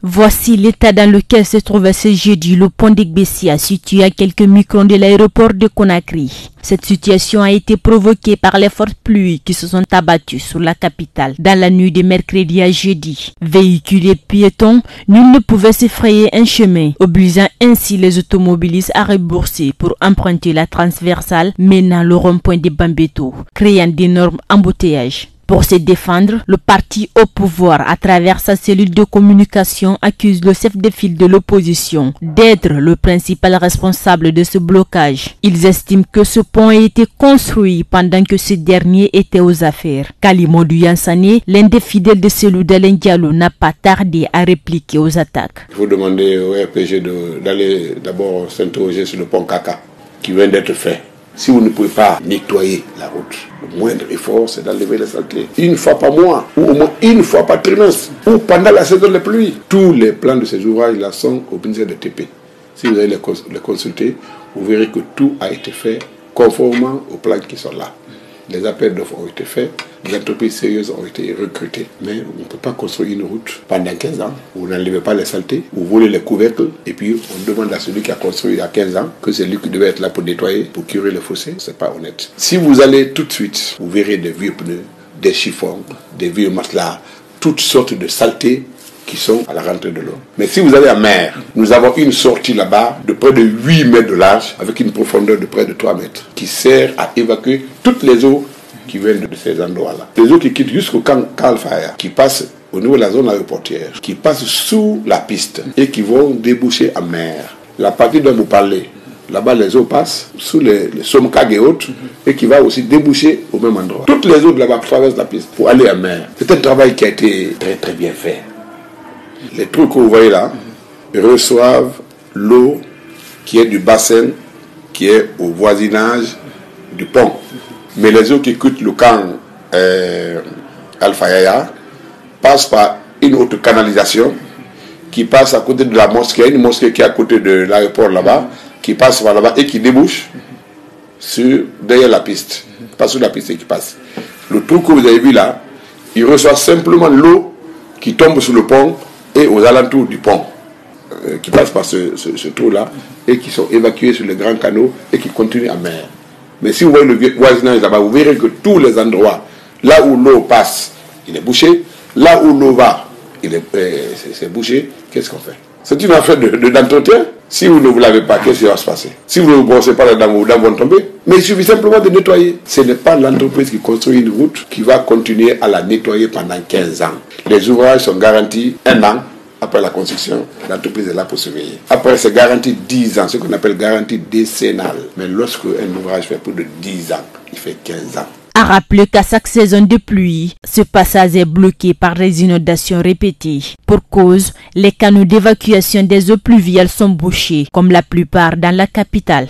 Voici l'état dans lequel se trouvait ce jeudi le pont d'Egbessia, situé à quelques microns de l'aéroport de Conakry. Cette situation a été provoquée par les fortes pluies qui se sont abattues sur la capitale dans la nuit de mercredi à jeudi. Véhicules et piétons, nul ne pouvait se frayer un chemin, obligeant ainsi les automobilistes à rebourser pour emprunter la transversale menant le rond-point de Bambeto, créant d'énormes embouteillages. Pour se défendre, le parti au pouvoir, à travers sa cellule de communication, accuse le chef de file de l'opposition d'être le principal responsable de ce blocage. Ils estiment que ce pont a été construit pendant que ce dernier était aux affaires. Kalimodou Yansane, l'un des fidèles de Cellou Dalein Diallo, n'a pas tardé à répliquer aux attaques. Il faut demander au RPG d'aller d'abord s'interroger sur le pont Kaka qui vient d'être fait. Si vous ne pouvez pas nettoyer la route, le moindre effort, c'est d'enlever les saletés. Une fois par mois, ou au moins une fois par trimestre, ou pendant la saison des pluies. Tous les plans de ces ouvrages-là sont au ministère de TP. Si vous allez les consulter, vous verrez que tout a été fait conformément aux plans qui sont là. Les appels d'offres ont été faits, les entreprises sérieuses ont été recrutées. Mais on ne peut pas construire une route pendant 15 ans. Vous n'enlevez pas les saletés, vous volez les couvercles, et puis on demande à celui qui a construit il y a 15 ans que c'est lui qui devait être là pour nettoyer, pour curer le fossé. C'est pas honnête. Si vous allez tout de suite, vous verrez des vieux pneus, des chiffons, des vieux matelas, toutes sortes de saletés qui sont à la rentrée de l'eau. Mais si vous allez à mer, nous avons une sortie là-bas de près de 8 mètres de large avec une profondeur de près de 3 mètres qui sert à évacuer toutes les eaux qui viennent de ces endroits-là. Les eaux qui quittent jusqu'au camp Kalfaya, qui passent au niveau de la zone aéroportière, qui passent sous la piste et qui vont déboucher en mer. La partie dont vous parlez, là-bas les eaux passent sous les Somkag et autres et qui va aussi déboucher au même endroit. Toutes les eaux de là-bas traversent la piste pour aller en mer. C'est un travail qui a été très très bien fait. Les trucs que vous voyez là reçoivent l'eau qui est du bassin, qui est au voisinage du pont. Mais les eaux qui quittent le camp Alpha Yaya passent par une autre canalisation qui passe à côté de la mosquée, une mosquée qui est à côté de l'aéroport là-bas, qui passe par là-bas et qui débouche derrière la piste. Pas sur la piste et qui passe. Le truc que vous avez vu là, il reçoit simplement l'eau qui tombe sur le pont et aux alentours du pont, qui passent par ce trou-là, et qui sont évacués sur les grands canaux et qui continuent en mer. Mais si vous voyez le voisinage là-bas, vous verrez que tous les endroits, là où l'eau passe, il est bouché, là où l'eau va, c'est bouché. Qu'est-ce qu'on fait? C'est une affaire d'entretien. Si vous ne vous lavez pas, qu'est-ce qui va se passer? Si vous ne vous brossez pas les dents, vos dents vont tomber. Mais il suffit simplement de nettoyer. Ce n'est pas l'entreprise qui construit une route qui va continuer à la nettoyer pendant 15 ans. Les ouvrages sont garantis 1 an après la construction. L'entreprise est là pour surveiller. Après, c'est garanti 10 ans, ce qu'on appelle garantie décennale. Mais lorsque un ouvrage fait plus de 10 ans, il fait 15 ans. A rappelé qu'à chaque saison de pluie, ce passage est bloqué par des inondations répétées. Pour cause, les canaux d'évacuation des eaux pluviales sont bouchés, comme la plupart dans la capitale.